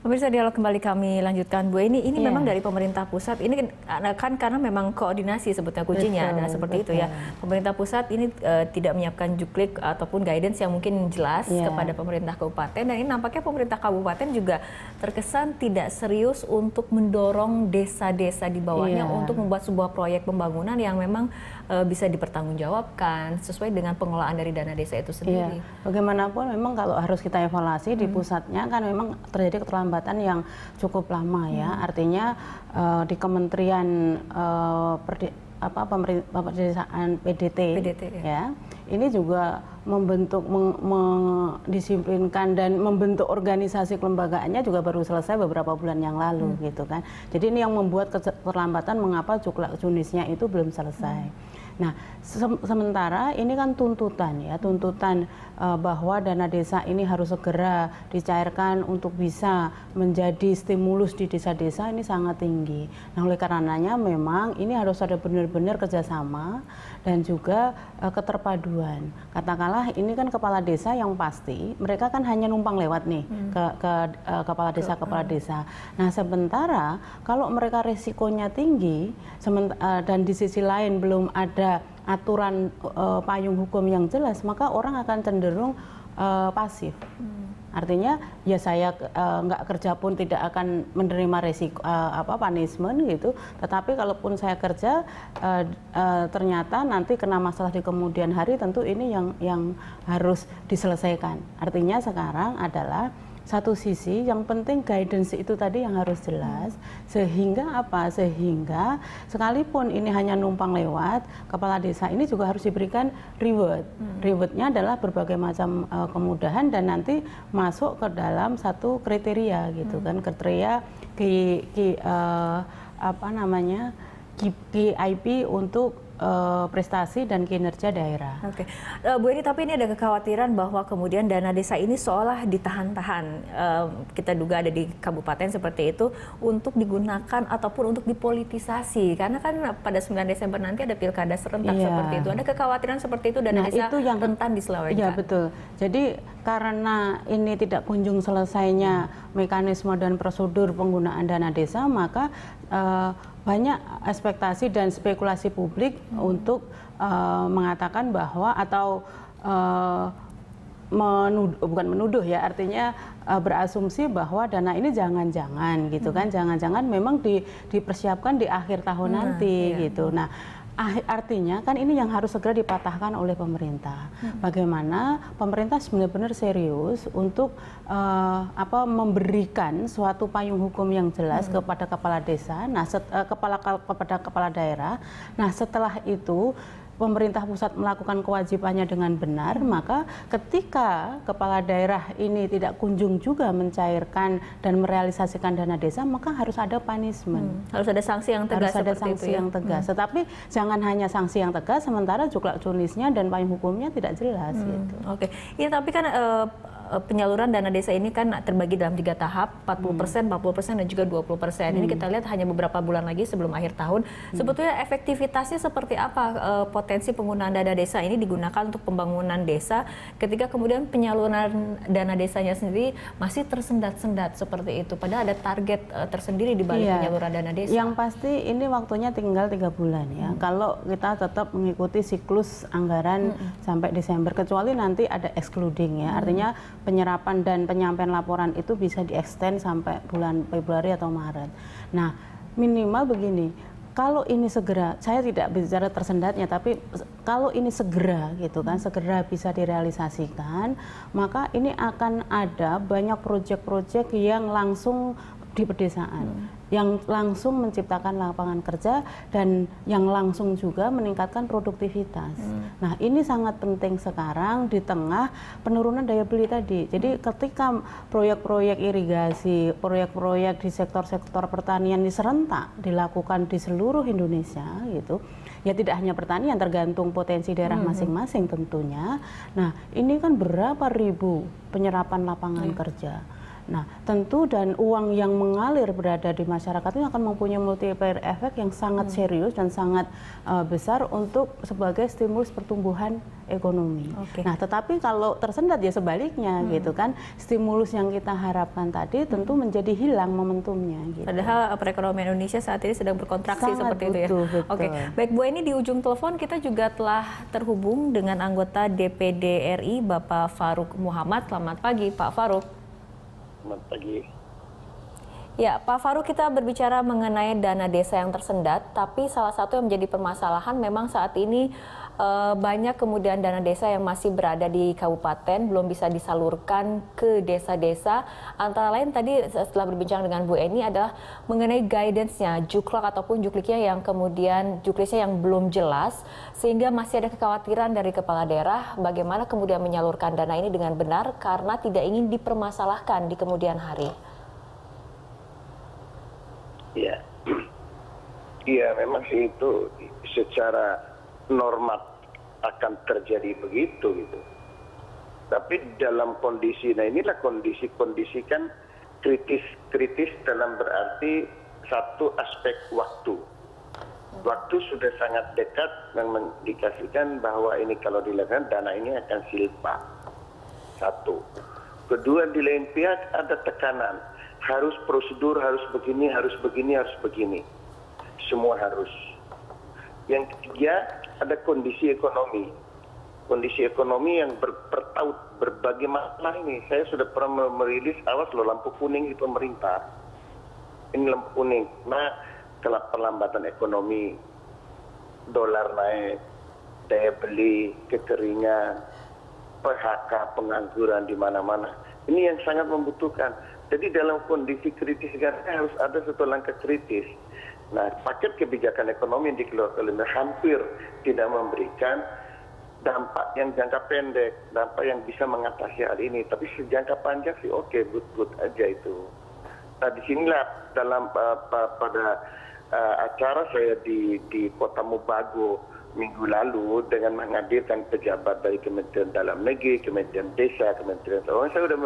Pemirsa, dialog kembali kami lanjutkan, Bu. Ini Iya. memang dari pemerintah pusat. Ini kan karena memang koordinasi sebetulnya kuncinya, Betul, adalah seperti itu ya. Pemerintah pusat ini tidak menyiapkan juklik ataupun guidance yang mungkin jelas kepada pemerintah kabupaten, dan ini nampaknya pemerintah kabupaten juga terkesan tidak serius untuk mendorong desa-desa di bawahnya untuk membuat sebuah proyek pembangunan yang memang bisa dipertanggungjawabkan sesuai dengan pengelolaan dari dana desa itu sendiri. Bagaimanapun memang kalau harus kita evaluasi di pusatnya kan memang terjadi keterlambatan yang cukup lama ya. Artinya di Kementerian Perdesaan PDT ya. Ini juga membentuk, mendisiplinkan dan membentuk organisasi kelembagaannya juga baru selesai beberapa bulan yang lalu gitu kan. Jadi ini yang membuat keterlambatan mengapa Juklak Junisnya itu belum selesai. Nah, sementara ini kan tuntutan ya, tuntutan bahwa dana desa ini harus segera dicairkan untuk bisa menjadi stimulus di desa-desa ini sangat tinggi. Nah, oleh karenanya memang ini harus ada benar-benar kerjasama dan juga keterpaduan. Katakanlah ini kan kepala desa yang pasti mereka kan hanya numpang lewat nih ke kepala desa. Nah, sementara kalau mereka resikonya tinggi dan di sisi lain belum ada aturan payung hukum yang jelas, maka orang akan cenderung pasif. Artinya ya saya nggak kerja pun tidak akan menerima resiko punishment gitu. Tetapi kalaupun saya kerja ternyata nanti kena masalah di kemudian hari, tentu ini yang harus diselesaikan. Artinya sekarang adalah satu sisi yang penting guidance itu tadi yang harus jelas, sehingga apa? Sehingga sekalipun ini hanya numpang lewat, kepala desa ini juga harus diberikan reward. Rewardnya adalah berbagai macam kemudahan dan nanti masuk ke dalam satu kriteria gitu kan, kriteria KIP untuk prestasi dan kinerja daerah. Oke, Bu Eni, tapi ini ada kekhawatiran bahwa kemudian dana desa ini seolah ditahan-tahan. Kita duga ada di kabupaten seperti itu untuk digunakan ataupun untuk dipolitisasi. Karena kan pada 9 Desember nanti ada pilkada serentak seperti itu. Ada kekhawatiran seperti itu dana desa itu yang rentan diselewengkan. Iya betul. Jadi karena ini tidak kunjung selesainya mekanisme dan prosedur penggunaan dana desa, maka banyak ekspektasi dan spekulasi publik untuk mengatakan bahwa atau bukan menuduh ya, artinya berasumsi bahwa dana ini jangan-jangan gitu kan, jangan-jangan memang dipersiapkan di akhir tahun nanti gitu. Nah, artinya kan ini yang harus segera dipatahkan oleh pemerintah. Bagaimana pemerintah benar-benar serius untuk memberikan suatu payung hukum yang jelas kepada kepala desa, kepada kepala daerah. Nah, setelah itu pemerintah pusat melakukan kewajibannya dengan benar, maka ketika kepala daerah ini tidak kunjung juga mencairkan dan merealisasikan dana desa, maka harus ada punishment. Harus ada sanksi yang tegas. Harus ada sanksi yang tegas. Tetapi jangan hanya sanksi yang tegas, sementara Juklak Junisnya dan payung hukumnya tidak jelas. Gitu. Oke, ya tapi kan penyaluran dana desa ini kan terbagi dalam 3 tahap, 40%, 40% dan juga 20%. Ini kita lihat hanya beberapa bulan lagi sebelum akhir tahun. Sebetulnya efektivitasnya seperti apa potensi penggunaan dana desa ini digunakan untuk pembangunan desa ketika kemudian penyaluran dana desanya sendiri masih tersendat-sendat seperti itu. Padahal ada target tersendiri di balik penyaluran dana desa. Yang pasti ini waktunya tinggal 3 bulan ya. Kalau kita tetap mengikuti siklus anggaran sampai Desember, kecuali nanti ada excluding ya. Artinya penyerapan dan penyampaian laporan itu bisa di-extend sampai bulan Februari atau Maret. Nah, minimal begini, kalau ini segera, saya tidak bicara tersendatnya, tapi kalau ini segera gitu kan, segera bisa direalisasikan, maka ini akan ada banyak proyek-proyek yang langsung di pedesaan, yang langsung menciptakan lapangan kerja dan yang langsung juga meningkatkan produktivitas. Nah, ini sangat penting sekarang di tengah penurunan daya beli tadi. Jadi ketika proyek-proyek irigasi, proyek-proyek di sektor-sektor pertanian ini serentak dilakukan di seluruh Indonesia gitu, ya tidak hanya pertanian, tergantung potensi daerah masing-masing tentunya. Nah, ini kan berapa ribu penyerapan lapangan kerja. Nah, tentu dan uang yang mengalir berada di masyarakat ini akan mempunyai multiplier effect yang sangat serius dan sangat besar untuk sebagai stimulus pertumbuhan ekonomi. Nah, tetapi kalau tersendat ya sebaliknya gitu kan, stimulus yang kita harapkan tadi tentu menjadi hilang momentumnya. Gitu. Padahal perekonomian Indonesia saat ini sedang berkontraksi sangat seperti itu ya. Betul. Oke, baik Bu Eni, di ujung telepon kita juga telah terhubung dengan anggota DPD RI Bapak Farouk Muhammad. Selamat pagi Pak Farouk. Selamat pagi. Ya, Pak Farouk, kita berbicara mengenai dana desa yang tersendat, tapi salah satu yang menjadi permasalahan memang saat ini banyak kemudian dana desa yang masih berada di kabupaten, belum bisa disalurkan ke desa-desa. Antara lain tadi setelah berbincang dengan Bu Eni adalah mengenai guidance-nya, juklak ataupun jukliknya yang kemudian juklisnya yang belum jelas, sehingga masih ada kekhawatiran dari kepala daerah bagaimana kemudian menyalurkan dana ini dengan benar karena tidak ingin dipermasalahkan di kemudian hari. Ya, iya memang sih itu secara normat akan terjadi begitu gitu. Tapi dalam kondisi, nah inilah kondisi kan kritis dalam berarti satu aspek waktu. Waktu sudah sangat dekat yang mengindikasikan bahwa ini kalau dilakukan dana ini akan silpa. Satu. Kedua, di lain pihak ada tekanan. Harus prosedur, harus begini, harus begini, harus begini. Semua harus. Yang ketiga, ada kondisi ekonomi. Kondisi ekonomi yang berbagai masalah ini. Saya sudah pernah merilis, awas loh lampu kuning di pemerintah. Ini lampu kuning. Nah, kalau perlambatan ekonomi, dolar naik, daya beli, kekeringan, PHK, pengangguran di mana-mana. Ini yang sangat membutuhkan. Jadi dalam kondisi kritis sekarang harus ada satu langkah kritis. Nah, paket kebijakan ekonomi yang dikeluarkan oleh hampir tidak memberikan dampak yang jangka pendek, dampak yang bisa mengatasi hal ini. Tapi sejangka panjang sih oke, good aja itu. Nah, disinilah dalam pada acara saya di Kota Mobago minggu lalu dengan menghadirkan pejabat dari Kementerian Dalam Negeri, Kementerian Desa, Kementerian Keuangan, saya sudah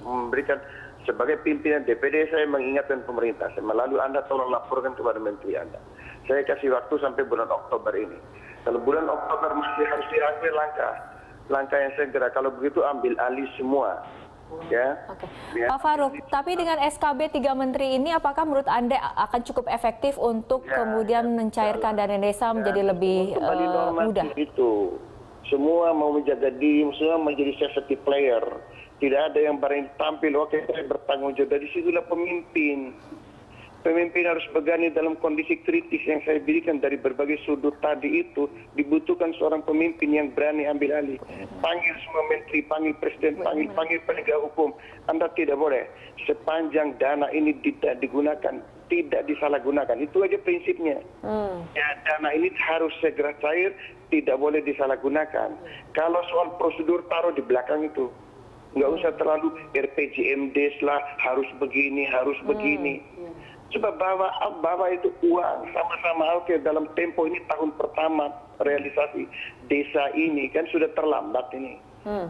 memberikan sebagai pimpinan DPD saya mengingatkan pemerintah, saya melalui Anda tolong laporkan kepada Menteri Anda. Saya kasih waktu sampai bulan Oktober ini. Kalau bulan Oktober masih harus diambil langkah yang segera. Kalau begitu ambil alih semua. Ya. Oke. Pak Farouk, tapi dengan SKB 3 Menteri ini apakah menurut Anda akan cukup efektif untuk kemudian mencairkan dana desa menjadi lebih mudah? Itu. Semua mau menjaga diri, semua menjadi safety player. Tidak ada yang barang tampil, oke saya bertanggung jawab. Dari situlah pemimpin. Pemimpin harus berani dalam kondisi kritis yang saya berikan dari berbagai sudut tadi itu. Dibutuhkan seorang pemimpin yang berani ambil alih. Panggil semua menteri, panggil presiden, panggil penegak hukum. Anda tidak boleh. Sepanjang dana ini tidak digunakan, tidak disalahgunakan. Itu aja prinsipnya. Ya, dana ini harus segera cair, tidak boleh disalahgunakan. Kalau soal prosedur taruh di belakang itu. Nggak usah terlalu RPJMD lah, harus begini, harus begini. Coba bawa itu uang sama-sama oke dalam tempo ini tahun pertama realisasi desa ini kan sudah terlambat ini.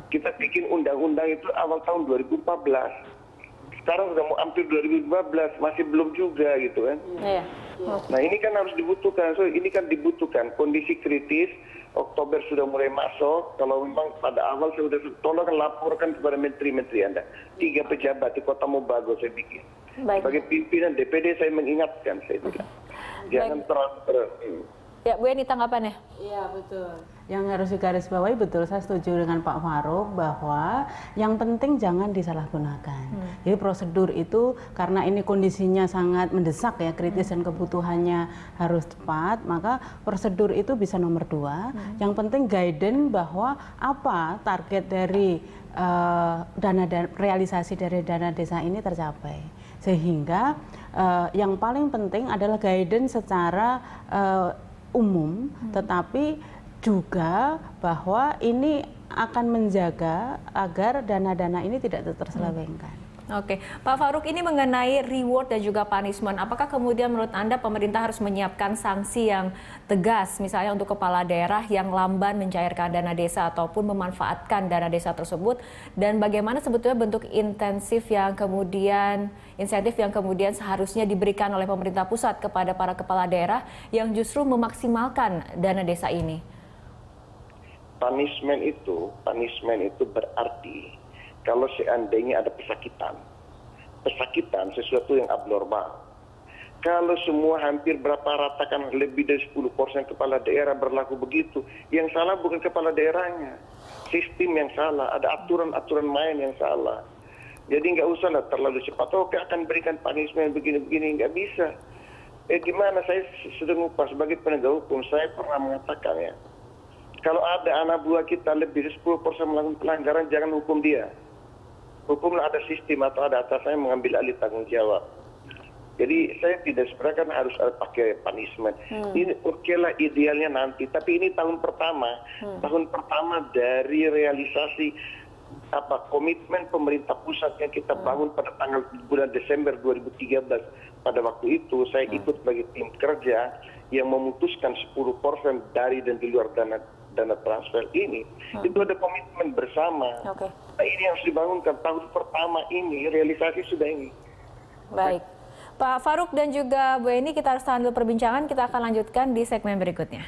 Kita bikin undang-undang itu awal tahun 2014. Sekarang sudah mau hampir 2015 masih belum juga gitu kan. Nah ini kan harus dibutuhkan. So ini kan dibutuhkan kondisi kritis. Oktober sudah mulai masuk. Kalau memang pada awal saya sudah tolong laporkan kepada menteri-menteri Anda. 3 pejabat di Kota Mobago saya bikin. Sebagai pimpinan DPD saya mengingatkan saya bilang. Jangan terlalu. Ya, Bu Eni tanggapannya? Iya, betul. Yang harus digarisbawahi betul, saya setuju dengan Pak Farouk bahwa yang penting jangan disalahgunakan. Jadi prosedur itu karena ini kondisinya sangat mendesak ya, kritis dan kebutuhannya harus cepat, maka prosedur itu bisa nomor 2. Yang penting guidance bahwa apa target dari realisasi dari dana desa ini tercapai. Sehingga yang paling penting adalah guidance secara umum, tetapi juga bahwa ini akan menjaga agar dana-dana ini tidak terselewengkan. Oke, Pak Faruk, ini mengenai reward dan juga punishment. Apakah kemudian menurut Anda pemerintah harus menyiapkan sanksi yang tegas, misalnya untuk kepala daerah yang lamban mencairkan dana desa ataupun memanfaatkan dana desa tersebut? Dan bagaimana sebetulnya bentuk insentif yang kemudian seharusnya diberikan oleh pemerintah pusat kepada para kepala daerah yang justru memaksimalkan dana desa ini? Punishment itu berarti kalau seandainya ada pesakitan sesuatu yang abnormal. Kalau semua hampir berapa rata kan lebih dari 10% kepala daerah berlaku begitu, yang salah bukan kepala daerahnya, sistem yang salah, ada aturan-aturan main yang salah. Jadi nggak usah lah terlalu cepat, oke akan berikan punishment begini-begini, nggak bisa. Gimana, saya sudah lupa sebagai penegak hukum, saya pernah mengatakan ya, kalau ada anak buah kita lebih dari 10% melakukan pelanggaran, jangan hukum dia. Hukumlah, ada sistem atau ada atasannya mengambil alih tanggung jawab. Jadi saya tidak sebenarnya harus ada pakai punishment. Ini okelah idealnya nanti, tapi ini tahun pertama dari realisasi komitmen pemerintah pusat yang kita bangun pada tanggal bulan Desember 2013. Pada waktu itu saya ikut sebagai tim kerja yang memutuskan 10% dari dan di luar dana transfer ini. Itu ada komitmen bersama. Nah, ini yang harus dibangunkan tahun pertama ini, realisasi sudah ini. Baik, Pak Faruk dan juga Bu Eni, kita harus tahan dulu perbincangan. Kita akan lanjutkan di segmen berikutnya.